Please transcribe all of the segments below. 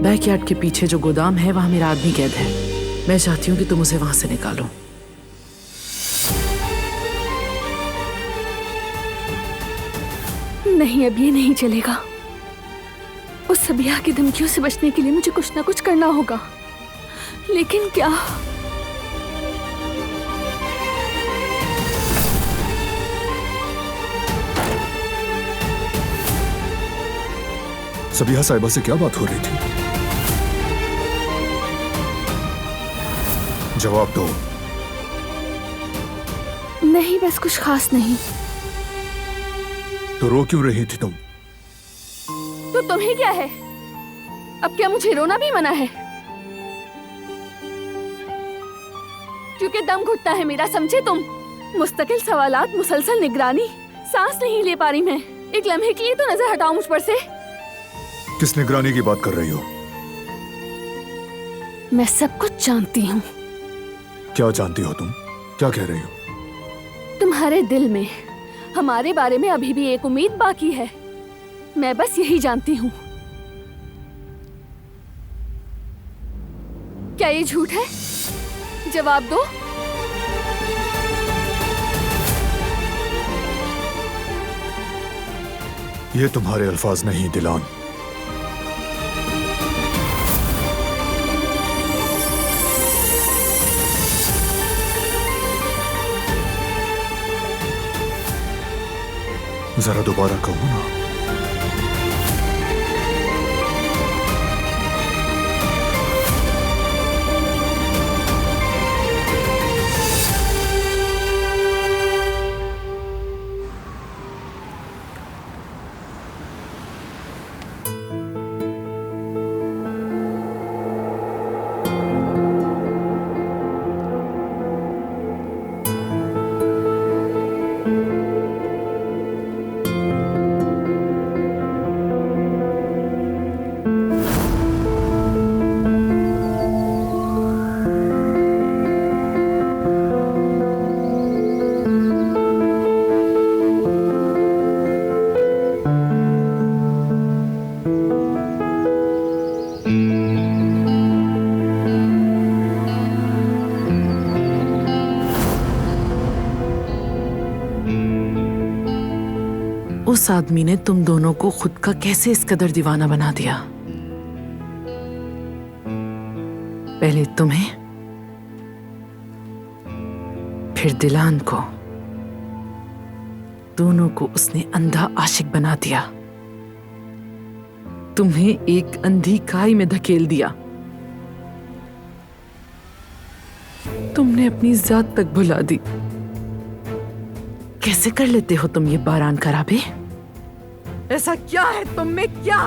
Backyard के पीछे जो गोदाम है वहां मेरा आदमी कैद है। मैं चाहती हूँ कि तुम उसे वहां से निकालो। नहीं, अब ये नहीं चलेगा। उस सबिया की धमकियों से बचने के लिए मुझे कुछ ना कुछ करना होगा, लेकिन क्या? सबिया साहिबा से क्या बात हो रही थी? जवाब दो। नहीं, बस कुछ खास नहीं। तो रो क्यों रही थी तुम? तो तुम्हें क्या है? अब क्या मुझे रोना भी मना है? क्योंकि दम घुटता है मेरा, समझे तुम? मुस्तकिल सवालात, मुसलसल निगरानी, सांस नहीं ले पा रही मैं। एक लम्हे के लिए तो नजर हटाओ मुझ पर से। किस निगरानी की बात कर रही हो? मैं सब कुछ जानती हूँ। क्या जानती हो तुम? क्या कह रही हो? तुम्हारे दिल में हमारे बारे में अभी भी एक उम्मीद बाकी है। मैं बस यही जानती हूँ। क्या ये झूठ है? जवाब दो। ये तुम्हारे अल्फाज नहीं दिलान। जरा दोबारा कहो ना। उस आदमी ने तुम दोनों को खुद का कैसे इस कदर दीवाना बना दिया? पहले तुम्हें, फिर दिलान को। दोनों को उसने अंधा आशिक बना दिया। तुम्हें एक अंधी खाई में धकेल दिया। तुमने अपनी जात तक भुला दी। कैसे कर लेते हो तुम ये बारान कराबे? ऐसा क्या है तुम में? क्या?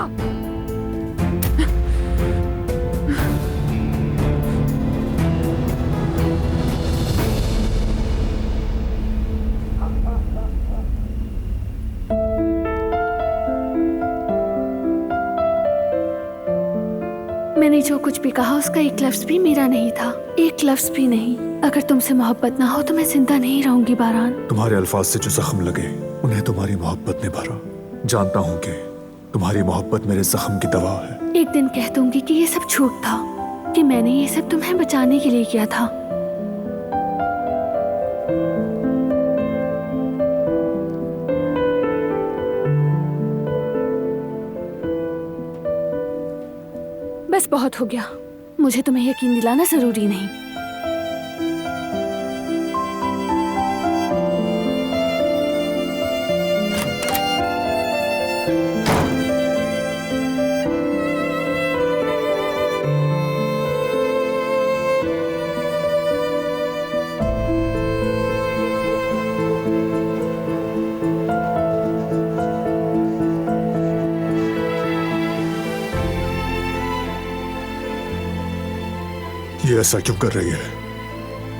मैंने जो कुछ भी कहा उसका एक लफ्ज भी मेरा नहीं था। एक लफ्ज भी नहीं। अगर तुमसे मोहब्बत ना हो तो मैं जिंदा नहीं रहूंगी बारान। तुम्हारे अल्फाज से जो जख्म लगे उन्हें तुम्हारी मोहब्बत ने भरा। जानता हूँ कि तुम्हारी मोहब्बत मेरे जख्म की दवा है। एक दिन कह दूंगी कि ये सब झूठ था, कि मैंने ये सब तुम्हें बचाने के लिए किया था। बस बहुत हो गया। मुझे तुम्हें यकीन दिलाना जरूरी नहीं। ये ऐसा क्यों कर रही है?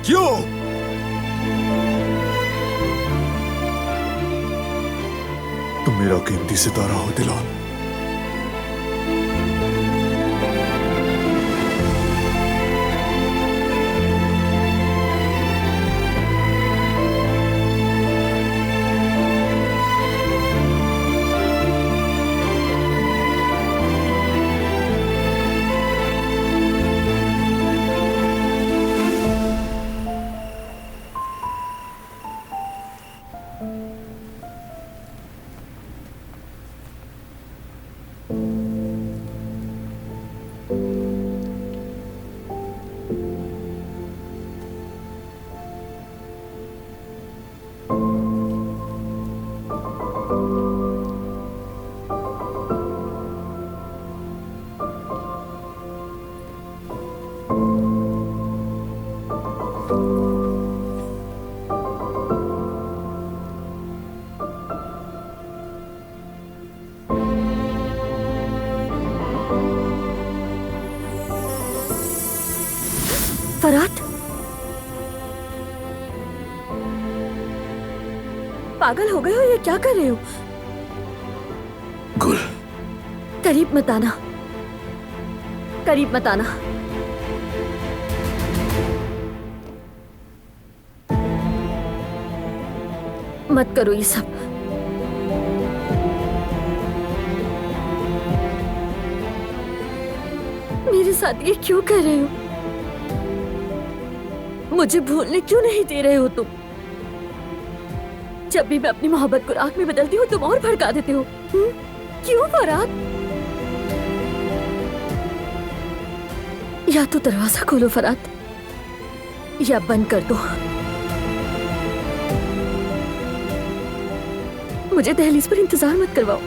क्यों? तुम मेरा कीमती सितारा हो दिलान। फरात, पागल हो गए हो? ये क्या कर रहे हो? गुल, करीब मत आना, करीब मत आना। मत करो ये सब। मेरे साथ ये क्यों कर रहे हो? मुझे भूलने क्यों नहीं दे रहे हो तुम? जब भी मैं अपनी मोहब्बत को राख में बदलती हूँ तुम और भड़का देते हो। क्यों फरात? या तो दरवाजा खोलो फरात, या बंद कर दो। मुझे दहलीज पर इंतजार मत करवाओ।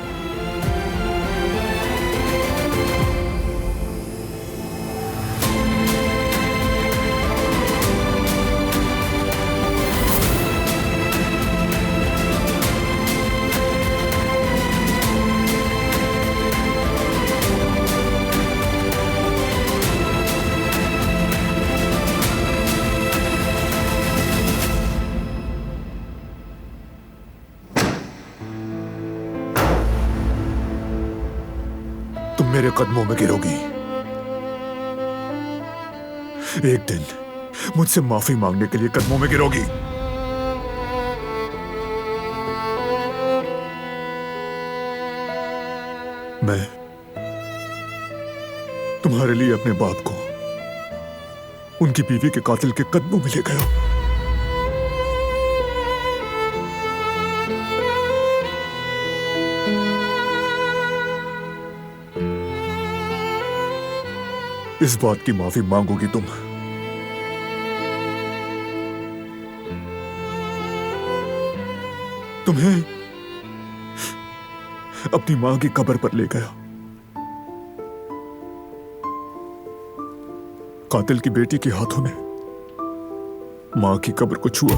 तुम मेरे कदमों में गिरोगी। एक दिन मुझसे माफी मांगने के लिए कदमों में गिरोगी। मैं तुम्हारे लिए अपने बाप को उनकी बीवी के कातिल के कदमों में ले गया। इस बात की माफी मांगोगी तुम? तुम्हें अपनी मां की कब्र पर ले गया, कातिल की बेटी के हाथों ने मां की कब्र को छुआ।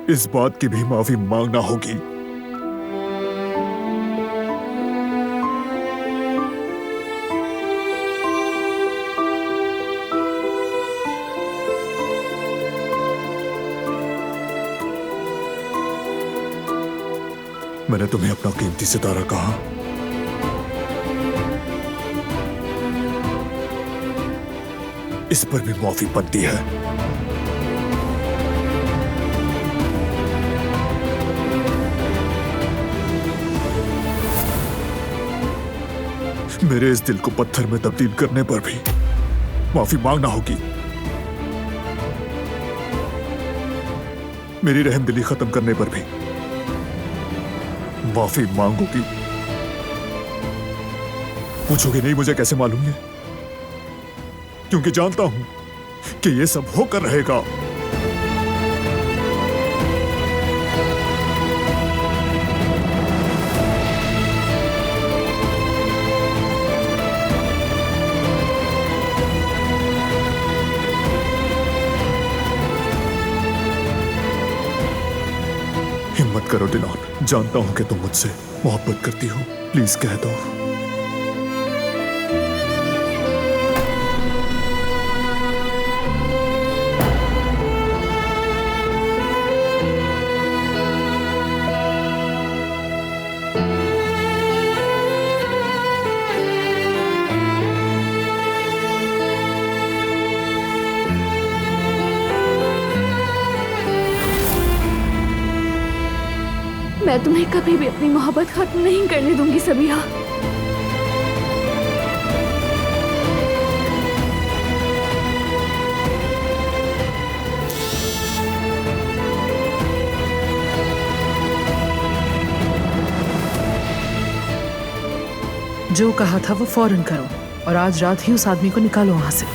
इस बात की भी माफी मांगना होगी। मैंने तुम्हें अपना कीमती सितारा कहा, इस पर भी माफी बनती है। मेरे इस दिल को पत्थर में तब्दील करने पर भी माफी मांगना होगी। मेरी रहमदिली खत्म करने पर भी माफी मांगोगी। पूछोगे नहीं मुझे कैसे मालूम है? क्योंकि जानता हूं कि ये सब होकर रहेगा। हिम्मत करो डिलॉन, जानता हूं कि तुम मुझसे मोहब्बत करती हो। प्लीज कह दो। मैं तुम्हें कभी भी अपनी मोहब्बत खत्म नहीं करने दूंगी सबीहा। जो कहा था वो फौरन करो और आज रात ही उस आदमी को निकालो वहां से।